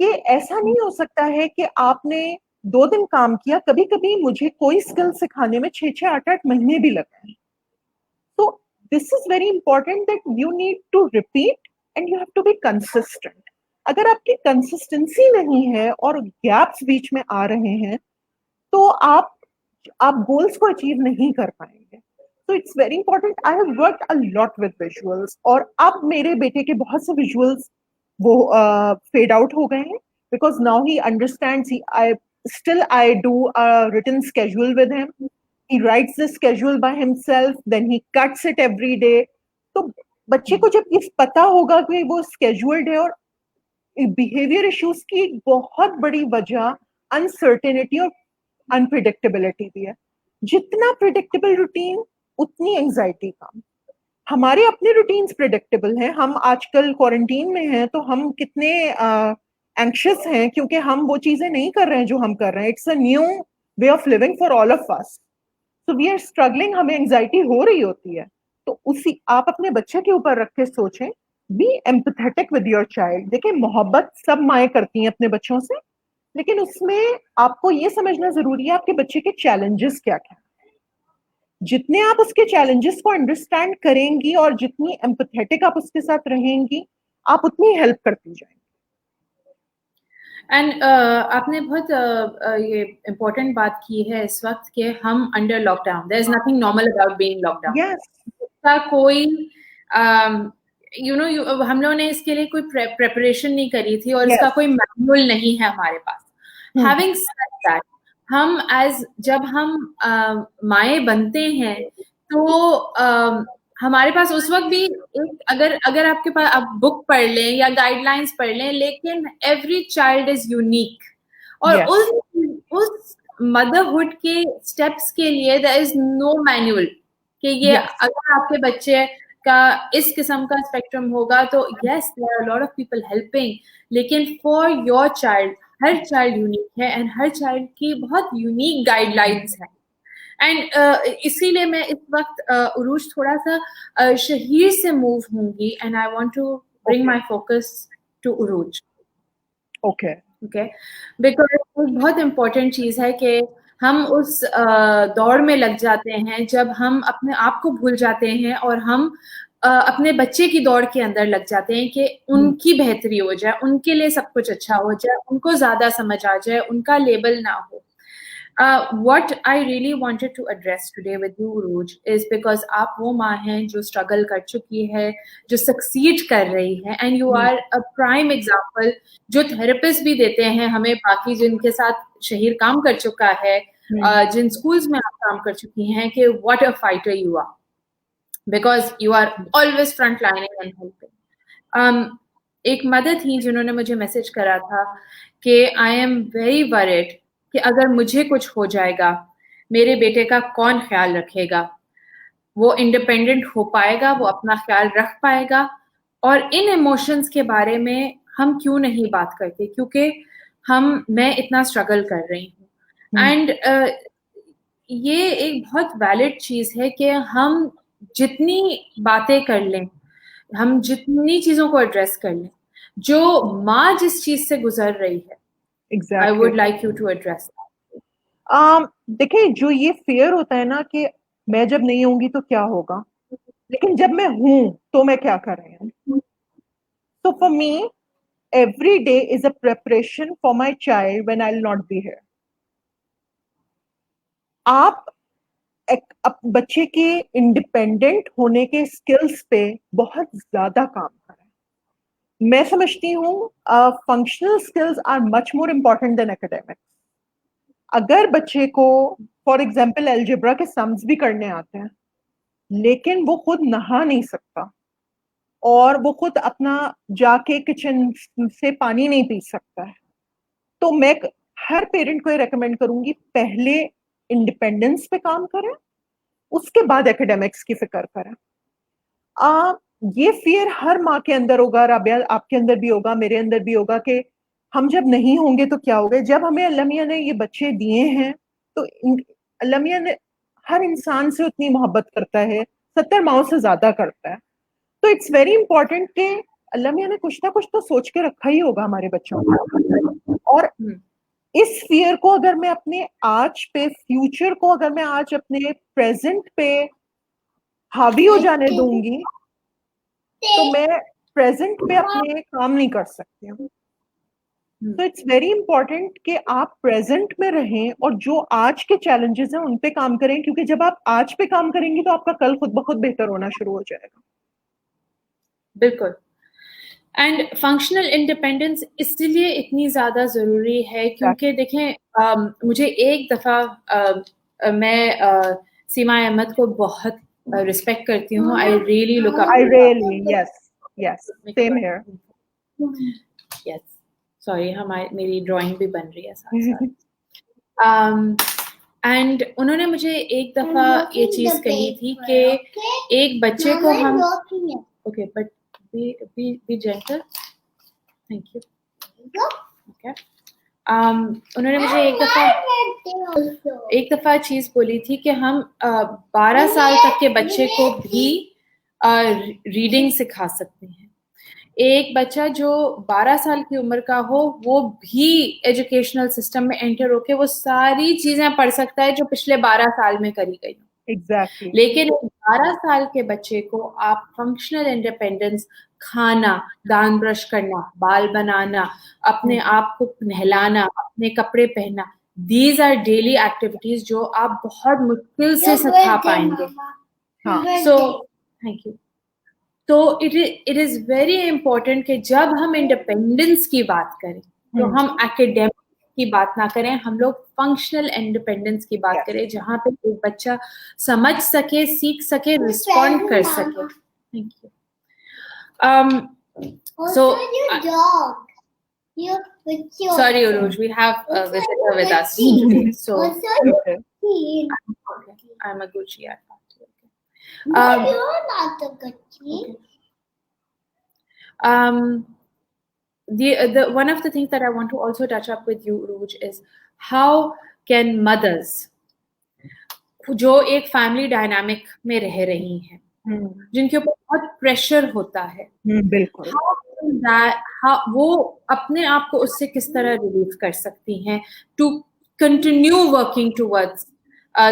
कि ऐसा नहीं हो सकता है कि आपने 2 दिन काम किया। कभी कभी मुझे कोई स्किल सिखाने में 6-8 महीने भी लगते हैं। तो this is very important that you need to repeat and you have to be consistent. अगर आपकी कंसिस्टेंसी नहीं है और गैप्स बीच में आ रहे हैं तो आप गोल्स को अचीव नहीं कर पाएंगे। So it's very important. I have worked a lot with visuals और अब मेरे बेटे के बहुत से visuals वो fade out हो गए हैं because now he understands. I do a written schedule with him. He writes the schedule by himself, then he cuts it every day. तो बच्चे को जब ये पता होगा कि वो scheduled है, और बिहेवियर इश्यूज की बहुत बड़ी वजह अनसर्टेनिटी और अनप्रिडिक्टेबिलिटी भी है। जितना प्रिडिक्टेबल रूटीन उतनी एंजाइटी कम। हमारे अपने रूटीन्स प्रिडिक्टेबल हैं। हम आजकल क्वारंटीन में हैं तो हम कितने एंक्शियस हैं क्योंकि हम वो चीजें नहीं कर रहे हैं जो हम कर रहे हैं। It's a new way of living for all of us, so we are struggling. हमें एंजाइटी हो रही होती है। तो उसी आप अपने बच्चे के ऊपर रख के सोचें, B empathetic with your child. देखिए मोहब्बत सब माएँ करती हैं अपने बच्चों से, लेकिन उसमें आपको ये समझना जरूरी है आपके बच्चे के चैलेंजेस क्या क्या। जितने आप उसके चैलेंजेस को अंडरस्टैंड करेंगी और जितनी एम्पथेटिक आप उसके साथ रहेंगी आप उतनी हेल्प करती जाएंगी। एंड आपने बहुत ये इम्पोर्टेंट बात की है इस वक्त कि हम under lockdown, there is nothing normal about being lockdown. इसका कोई हम लोगों ने इसके लिए कोई प्रेपरेशन नहीं करी थी और इसका कोई मैनुअल नहीं है हमारे पास। हैविंग सेड दैट, हम जब हम माएँ बनते हैं तो हमारे पास उस वक्त भी अगर आपके पास आप बुक पढ़ लें या गाइडलाइंस पढ़ लें, लेकिन एवरी चाइल्ड इज यूनिक। और उस मदरहुड के स्टेप्स के लिए देयर इज नो मैनुअल कि ये अगर आपके बच्चे का इस किस्म का स्पेक्ट्रम होगा तो yes there are lot of people helping, लेकिन फॉर योर चाइल्ड हर चाइल्ड यूनिक है एंड हर चाइल्ड की बहुत यूनिक गाइडलाइंस है। एंड इसीलिए मैं इस वक्त उरूज थोड़ा सा शहीर से मूव होंगी and I want to bring my focus to Urooj. Okay because बहुत इम्पोर्टेंट चीज है कि हम उस दौड़ में लग जाते हैं जब हम अपने आप को भूल जाते हैं और हम अपने बच्चे की दौड़ के अंदर लग जाते हैं कि उनकी बेहतरी हो जाए, उनके लिए सब कुछ अच्छा हो जाए, उनको ज्यादा समझ आ जाए, उनका लेबल ना हो। What I really wanted to address today with you, Uruj, is because आप वो माँ हैं जो struggle कर चुकी है, जो succeed कर रही है, and you are a prime example जो therapist भी देते हैं हमें, बाकी जिनके साथ शहीर काम कर चुका है, जिन schools में आप काम कर चुकी हैं, कि what a fighter you are, because you are always frontlining and helping. एक मदर थी जिन्होंने मुझे मैसेज करा था कि I am very worried कि अगर मुझे कुछ हो जाएगा, मेरे बेटे का कौन ख्याल रखेगा, वो इंडिपेंडेंट हो पाएगा, वो अपना ख्याल रख पाएगा, और इन इमोशंस के बारे में हम क्यों नहीं बात करते, क्योंकि मैं इतना स्ट्रगल कर रही हूँ. एंड ये एक बहुत वैलिड चीज है कि हम जितनी बातें कर लें, हम जितनी चीजों को एड्रेस कर लें, जो माँ जिस चीज से गुजर रही है, Exactly. I would like you to address that. देखिए, जो ये fear होता है ना कि मैं जब नहीं होंगी तो क्या होगा, लेकिन जब मैं हूँ तो मैं क्या कर रही हूँ. So for me, every day is a preparation for my child when I'll not be here. आप बच्चे के इंडिपेंडेंट होने के स्किल्स पे बहुत ज्यादा काम करें. मैं समझती हूँ functional skills are much more important than academics. अगर बच्चे को फॉर एग्जाम्पल अलजेब्रा के सम्स भी करने आते हैं, लेकिन वो खुद नहा नहीं सकता और वो खुद अपना जाके किचन से पानी नहीं पी सकता है, तो मैं हर पेरेंट को ये रेकमेंड करूंगी, पहले इंडिपेंडेंस पे काम करें, उसके बाद एकेडमिक्स की फिक्र करें. ये फियर हर माँ के अंदर होगा, राबिया आपके अंदर भी होगा, मेरे अंदर भी होगा कि हम जब नहीं होंगे तो क्या होगा. जब हमें अल्लाह मियां ने ये बच्चे दिए हैं तो अल्लाह मियां ने हर इंसान से उतनी मोहब्बत करता है, 70 माओं से ज्यादा करता है. तो इट्स वेरी इंपॉर्टेंट कि अल्लाह मियां ने कुछ ना कुछ तो सोच के रखा ही होगा हमारे बच्चों को. और इस फियर को अगर मैं अपने आज पे, फ्यूचर को अगर मैं आज अपने प्रेजेंट पे हावी हो जाने दूंगी, तो मैं प्रेजेंट पे अपने काम नहीं कर सकती हूँ. तो इट्स वेरी इंपॉर्टेंट कि आप प्रेजेंट में रहें और जो आज के चैलेंजेस हैं उन पे काम करें, क्योंकि जब आप आज पे काम करेंगी तो आपका कल खुद ब खुद बेहतर होना शुरू हो जाएगा. बिल्कुल. एंड फंक्शनल इंडिपेंडेंस इसलिए इतनी ज्यादा जरूरी है क्योंकि देखें, मुझे एक दफा मैं सीमा अहमद को बहुत रिस्पेक्ट करती हूँ. I really look up. I really, yes, same here. Yes, sorry, मेरी ड्राइंग भी बन रही है साथ. एंड उन्होंने मुझे एक दफा ये चीज कही थी कि एक बच्चे को हम okay but be gentle. Thank you. Okay. उन्होंने मुझे एक दफा चीज बोली थी कि हम 12 साल तक के बच्चे को भी रीडिंग सिखा सकते हैं. एक बच्चा जो 12 साल की उम्र का हो वो भी एजुकेशनल सिस्टम में एंटर होके वो सारी चीजें पढ़ सकता है जो पिछले 12 साल में करी गई. Exactly. लेकिन 12 साल के बच्चे को आप फंक्शनल इंडिपेंडेंस, खाना, दांत ब्रश करना, बाल बनाना, अपने आप को नहलाना, अपने कपड़े पहनना, दीज आर डेली एक्टिविटीज जो आप बहुत मुश्किल से सिखा पाएंगे. So thank you. तो इट इज वेरी इंपॉर्टेंट कि जब हम इंडिपेंडेंस की बात करें तो हम एकेडमिक की बात ना करें, हम लोग फंक्शनल इंडिपेंडेंस की बात करें, जहाँ पे एक बच्चा समझ सके, सीख सके, रिस्पॉन्ड कर सके. Thank you. So sorry Uruj, we have a visitor with us today, so I'm a Gucci at party. No, you're not a Gucci. The one of the things that I want to also touch up with you, Uruj, is how can mothers जो एक family dynamic में रह रही हैं, जिनके ऊपर बहुत pressure होता है, बिल्कुल, वो अपने आप को उससे किस तरह रिलीव कर सकती हैं to continue working towards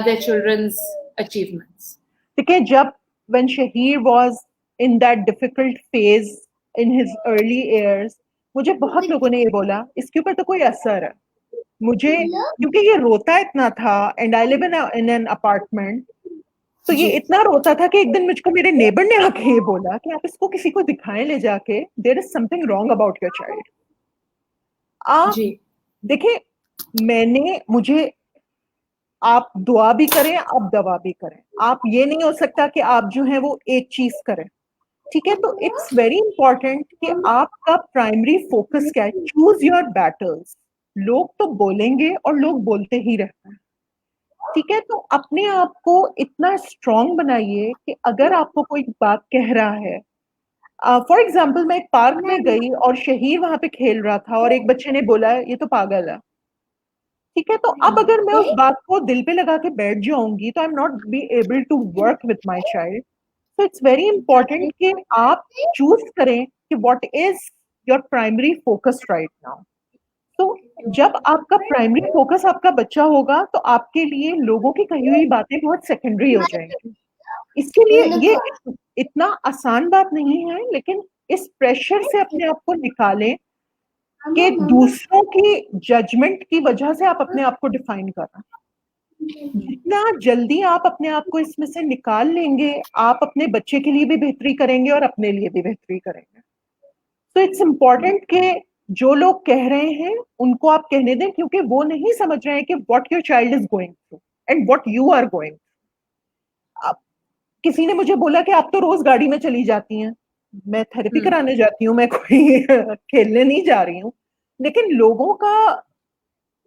their children's achievements. देखिए, जब when Shahir was in that difficult phase in his early years, मुझे बहुत लोगों ने ये बोला इसके ऊपर तो कोई असर है, मुझे क्योंकि ये रोता इतना था, and I live in an apartment, तो ये इतना रोता था कि एक दिन मुझको मेरे नेबर ने आके ये बोला कि आप इसको किसी को दिखाएं ले जाके, there is something wrong about your child. आप जी देखिए, मुझे आप दुआ भी करें, आप दवा भी करें, आप ये नहीं हो सकता कि आप जो है वो एक चीज करें, ठीक है? तो इट्स वेरी इंपॉर्टेंट कि आपका प्राइमरी फोकस क्या है। Choose your battles. लोग तो बोलेंगे और लोग बोलते ही रहते हैं, ठीक है? तो अपने आप को इतना स्ट्रांग बनाइए कि अगर आपको कोई बात कह रहा है, फॉर एग्जाम्पल मैं एक पार्क में गई और शहीर वहां पे खेल रहा था और एक बच्चे ने बोला ये तो पागल है, ठीक है? तो अब अगर मैं उस बात को दिल पे लगा के बैठ जाऊंगी तो I am not be able to work with my child. So it's very important कि आप चूज करें कि what is your primary focus right now. तो जब आपका प्राइमरी फोकस आपका बच्चा होगा तो आपके लिए लोगों की कही हुई बातें बहुत सेकेंडरी हो जाएंगी। इसके लिए ये इतना आसान बात नहीं है, लेकिन इस प्रेशर से अपने आप को निकालें कि दूसरों की जजमेंट की वजह से आप अपने आप को डिफाइन कर रहे हैं। जितना जल्दी आप अपने आप को इसमें से निकाल लेंगे, आप अपने बच्चे के लिए भी बेहतरी करेंगे और अपने लिए भी बेहतरी करेंगे। तो इट्स इम्पॉर्टेंट कि जो लोग कह रहे हैं उनको आप कहने दें, क्योंकि वो नहीं समझ रहे हैं कि what your child is going through and what you are going. किसी ने मुझे बोला कि आप तो रोज गाड़ी में चली जाती हैं। मैं थेरेपी कराने जाती हूँ, मैं कोई खेलने नहीं जा रही हूँ, लेकिन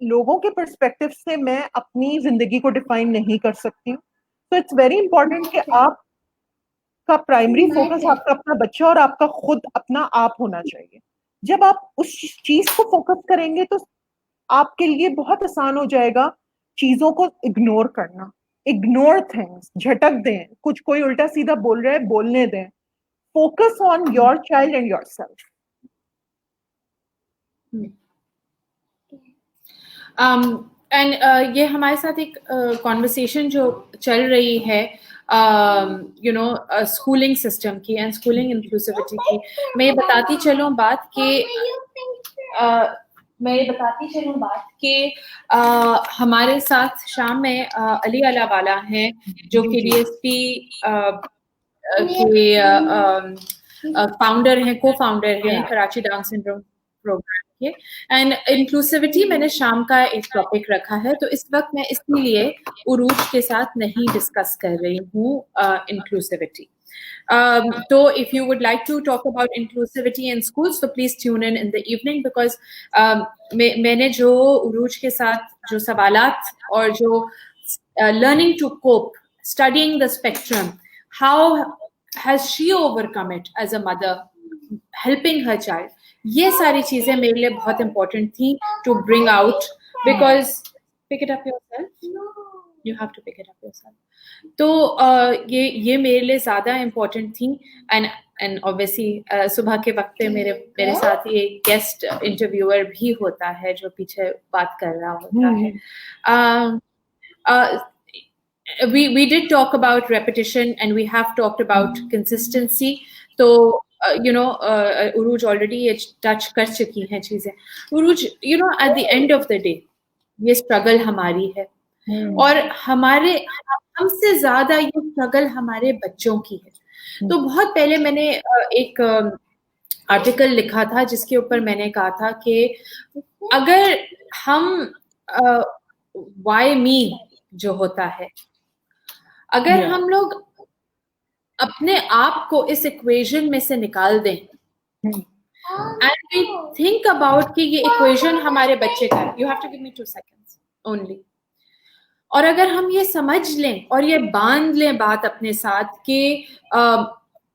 लोगों के पर्सपेक्टिव से मैं अपनी जिंदगी को डिफाइन नहीं कर सकती। तो इट्स वेरी इंपॉर्टेंट कि आपका प्राइमरी फोकस आपका अपना बच्चा और आपका खुद अपना आप होना चाहिए। जब आप उस चीज को फोकस करेंगे तो आपके लिए बहुत आसान हो जाएगा चीजों को इग्नोर करना। इग्नोर थिंग्स, झटक दें, कुछ कोई उल्टा सीधा बोल रहा है बोलने दें। Focus on your child and yourself. And ये हमारे साथ एक कॉन्वर्सेशन जो चल रही है स्कूलिंग सिस्टम की एंड स्कूलिंग इंक्लूसिविटी की। मैं ये बताती चलूं बात कि हमारे साथ शाम में अली अलावाला हैं जो कि DSP के फाउंडर हैं, को-फाउंडर हैं कराची डाउन सिंड्रोम प्रोग्राम के। एंड इंक्लूसिविटी मैंने शाम का एक टॉपिक रखा है, तो इस वक्त मैं इसलिए उरूज के साथ नहीं डिस्कस कर रही हूँ inclusivity. So if you would like to talk about inclusivity in schools, so please tune in the evening because मैंने जो उरूज के साथ जो सवालात और जो learning to cope, studying the spectrum, how has she overcome it as a mother, helping her child, ये सारी चीजें मेरे लिए बहुत important थी to bring out because pick it up yourself. You have to pick it up yourself. तो ये मेरे लिए ज्यादा इम्पोर्टेंट थी। एंड ऑब्वियसली सुबह के वक्त पे मेरे साथ ये गेस्ट इंटरव्यूअर भी होता है जो पीछे बात कर रहा होता है। we did talk about repetition and we have talked about consistency. तो उरूज ऑलरेडी ये टच कर चुकी हैं चीजें। उरूज at the end of the day ये स्ट्रगल हमारी है और हमसे ज्यादा ये स्ट्रगल हमारे बच्चों की है। तो बहुत पहले मैंने एक आर्टिकल लिखा था जिसके ऊपर मैंने कहा था कि अगर हम why me जो होता है, अगर हम लोग अपने आप को इस इक्वेशन में से निकाल दें एंड वी थिंक अबाउट कि ये इक्वेशन हमारे बच्चे का है। You have to give me 2 seconds only. और अगर हम ये समझ लें और ये बांध लें बात अपने साथ कि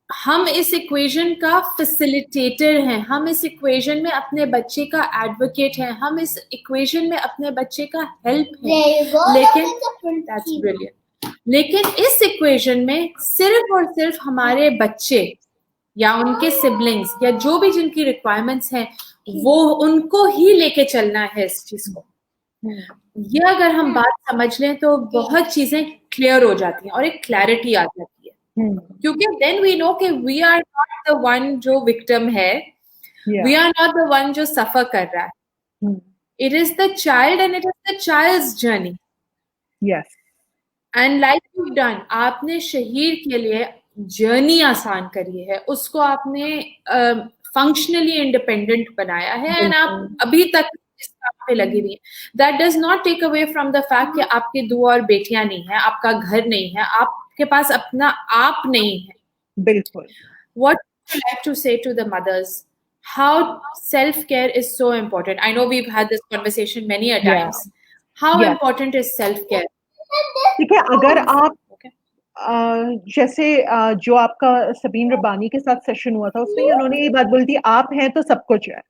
हम इस इक्वेशन का फैसिलिटेटर हैं, हम इस इक्वेशन में अपने बच्चे का एडवोकेट हैं, हम इस इक्वेशन में अपने बच्चे का हेल्प हैं, लेकिन इस इक्वेशन में सिर्फ और सिर्फ हमारे बच्चे या उनके सिबलिंग्स या जो भी जिनकी रिक्वायरमेंट्स हैं वो उनको ही लेके चलना है इस चीज को। ये अगर हम बात समझ लें तो बहुत चीजें क्लियर हो जाती हैं और एक क्लैरिटी आ जाती है, क्योंकि देन वी नो कि we are not the one जो विक्टिम है, we are not the one जो सफर कर रहा है। It is the child and it is the child's journey. Yes. And like you've done, आपने शहीर के लिए जर्नी आसान करी है, उसको आपने फंक्शनली इंडिपेंडेंट बनाया है, एंड आप अभी तक इस काम पे लगी हुई है। That does not take away from the fact कि आपके 2 और बेटियां नहीं है, आपका घर नहीं है, आपके पास अपना आप नहीं है। बिल्कुल। What would you like to say to the mothers? How self-care is so important? I know we've had this conversation many a times. How important is self-care? देखिए, अगर आप जैसे जो आपका सबीन रब्बानी के साथ सेशन हुआ था, उसमें उन्होंने ये बात बोली थी, आप हैं तो सब कुछ है।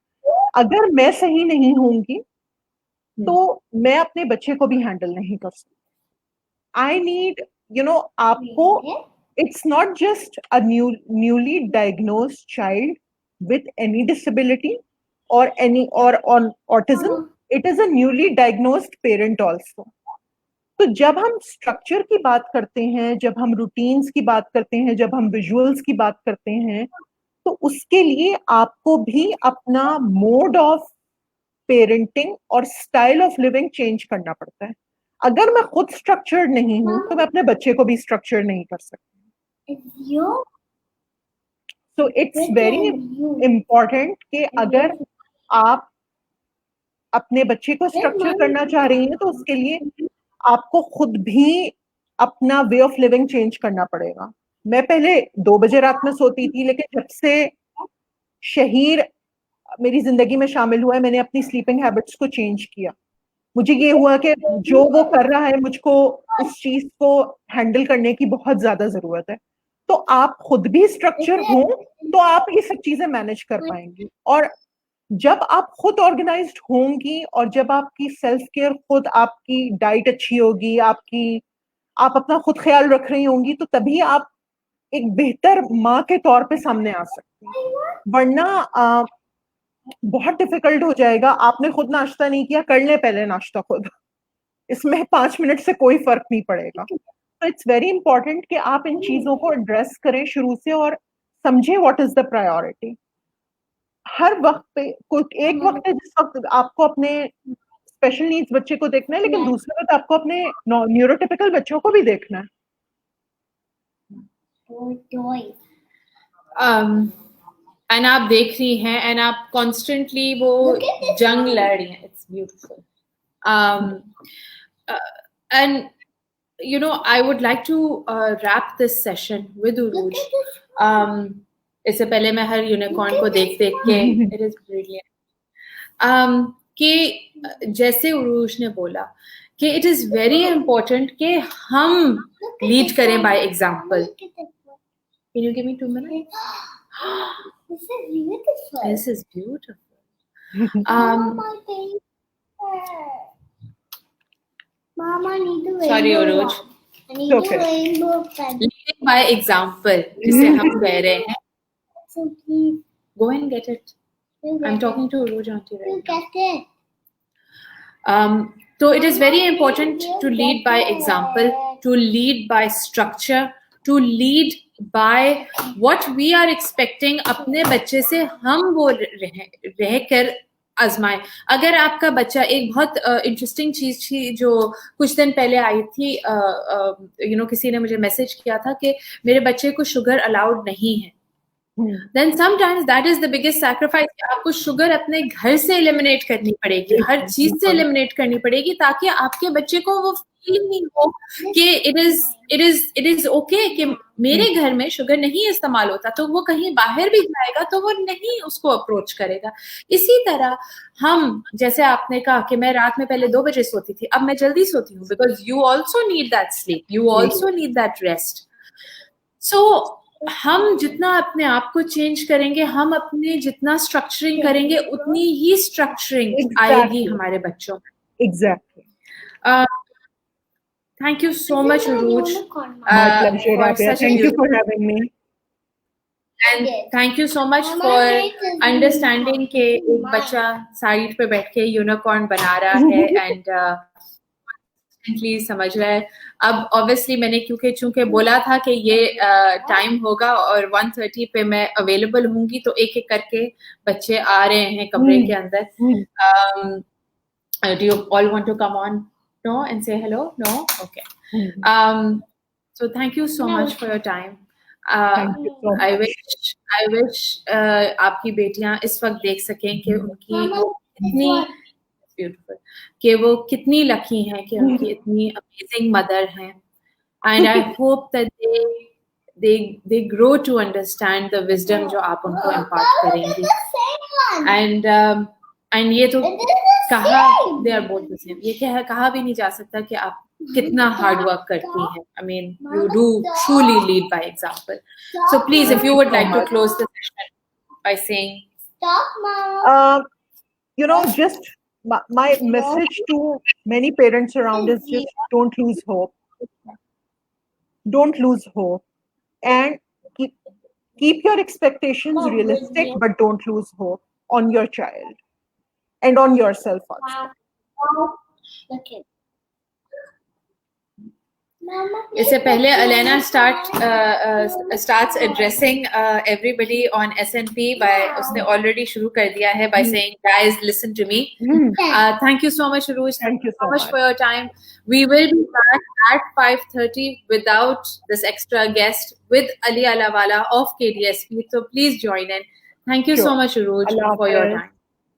अगर मैं सही नहीं होंगी तो मैं अपने बच्चे को भी हैंडल नहीं कर सकती। आई नीड आपको, it's not just a newly diagnosed child with any disability or on autism. It is a newly diagnosed parent also. तो जब हम स्ट्रक्चर की बात करते हैं, जब हम रूटीन्स की बात करते हैं, जब हम विजुअल्स की बात करते हैं, तो उसके लिए आपको भी अपना मोड ऑफ पेरेंटिंग और स्टाइल ऑफ लिविंग चेंज करना पड़ता है। अगर मैं खुद स्ट्रक्चर्ड नहीं हूं तो मैं अपने बच्चे को भी स्ट्रक्चर नहीं कर सकती। सो इट्स वेरी इम्पोर्टेंट कि अगर आप अपने बच्चे को स्ट्रक्चर करना चाह रही हैं तो उसके लिए आपको खुद भी अपना वे ऑफ लिविंग चेंज करना पड़ेगा। मैं पहले 2 बजे रात में सोती थी, लेकिन जब से शहीर मेरी जिंदगी में शामिल हुआ है, मैंने अपनी स्लीपिंग हैबिट्स को चेंज किया। मुझे ये हुआ कि जो वो कर रहा है, मुझको उस चीज को हैंडल करने की बहुत ज्यादा जरूरत है। तो आप खुद भी स्ट्रक्चर हो तो आप ये सब चीजें मैनेज कर पाएंगी। और जब आप खुद ऑर्गेनाइज्ड होंगी और जब आपकी सेल्फ केयर खुद, आपकी डाइट अच्छी होगी, आप अपना खुद ख्याल रख रही होंगी, तो तभी आप एक बेहतर माँ के तौर पे सामने आ सकती हैं। वरना बहुत डिफिकल्ट हो जाएगा। आपने खुद नाश्ता नहीं किया, कर ले पहले नाश्ता खुद, इसमें 5 मिनट से कोई फर्क नहीं पड़ेगा। तो इट्स वेरी इंपॉर्टेंट कि आप इन चीजों को एड्रेस करें शुरू से और समझें व्हाट इज द प्रायोरिटी। हर वक्त पे कोई एक वक्त है जिस वक्त आपको अपने स्पेशल नीड्स बच्चे को देखना है, लेकिन दूसरे वक्त आपको अपने न्यूरोटिपिकल बच्चों को भी देखना है। एंड आप देख रही हैं, एंड आप कॉन्स्टेंटली वो जंग लड़ रही हैं। It's beautiful. And you know, I would like to wrap this session with Uruj. इससे पहले मैं हर यूनिकॉर्न को देख के it is brilliant कि जैसे उरूज ने बोला कि it is very important कि हम लीड करें by example. Can you give me 2 minutes? This is beautiful. This is beautiful. Mama, I need the rainbow. Sorry, Uruj. I need the rainbow pen. Leading by example, जिसे हम कह रहे हैं. So please. Go and get it. I'm talking to Uruj auntie right now. You get it. So it is very important to lead by example, to lead by structure, to lead by what we are expecting अपने बच्चे से हम वो रह कर आजमाएं। अगर आपका बच्चा, एक बहुत इंटरेस्टिंग चीज थी जो कुछ दिन पहले आई थी, किसी ने मुझे मैसेज किया था कि मेरे बच्चे को शुगर अलाउड नहीं है। Then sometimes that is the biggest sacrifice. आपको शुगर अपने घर से एलिमिनेट करनी पड़ेगी, हर चीज से एलिमिनेट करनी पड़ेगी, ताकि आपके बच्चे को वो फीलिंग नहीं हो कि it is okay कि मेरे घर में शुगर नहीं इस्तेमाल होता, तो वो कहीं बाहर भी जाएगा तो वो नहीं उसको अप्रोच करेगा। इसी तरह हम, जैसे आपने कहा कि मैं रात में पहले 2 बजे सोती थी, अब मैं जल्दी सोती हूँ, because you also need that sleep, you also need that rest. So हम जितना अपने आप को चेंज करेंगे, हम अपने जितना स्ट्रक्चरिंग करेंगे, उतनी ही स्ट्रक्चरिंग आएगी हमारे बच्चों में। Exactly. Thank you so much, Uruj. My pleasure, Rabia. Thank you for having me. And thank you so much for understanding कि एक बच्चा साइड पे बैठ के यूनिकॉर्न बना रहा है and समझ रहा है। अब ऑब्वियसली मैंने चूंकि बोला था कि ये टाइम होगा और 1:30 पे मैं अवेलेबल होंगी, तो एक एक करके बच्चे आ रहे हैं कमरे के अंदर। Do you all want to come on? No, and say hello? No? Okay. So thank you so much for your time. Thank you so I much. wish आपकी बेटियां इस वक्त देख सकें कि उनकी वो कितनी beautiful, कि वो कितनी लकी हैं कि उनकी इतनी amazing mother हैं. And I hope that they grow to understand the wisdom जो आप उनको impart करेंगी. And ये तो कहा they are both the same. ये कहा भी नहीं जा सकता कि आप कितना hard work करती हैं. I mean, you do truly lead by example. So please, if you would like to close the session by saying, Stop, Mama. You know, just my message to many parents around is just don't lose hope. Don't lose hope, and keep your expectations realistic, but don't lose hope on your child and on yourself also. Look at Mama. इससे पहले Elena starts addressing everybody on SNP by उसने already शुरू कर दिया है by saying, guys, listen to me. Thank you so much, Uruj. Thank you so much for your time. We will be back at 5:30 without this extra guest with Ali Alawala of KDSP. So please join in. Thank you so Sure. much, Uruj, Allah for your Hafiz. time.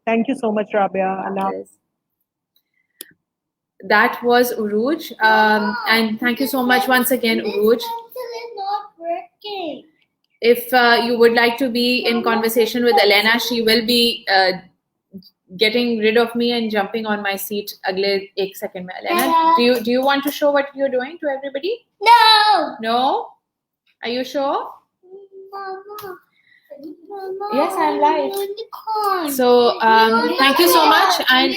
Thank you so much, Rabia. Allah. That was Uruj. And thank you so much once again, Uruj. Pencil is not working. If you would like to be in conversation with Elena, she will be getting rid of me and jumping on my seat agle ek second mein. Elena, do you want to show what you're doing to everybody? No. No? Are you sure? Mama. Mama. Yes, I'm live. Unicorn. So thank you so much. And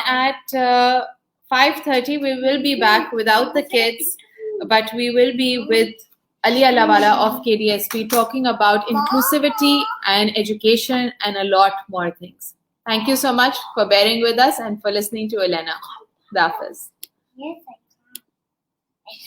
at 5:30 we will be back without the kids, but we will be with Ali Alawala of KDSP talking about inclusivity and education and a lot more things. Thank you so much for bearing with us and for listening to Elena. Hafiz. Yes, I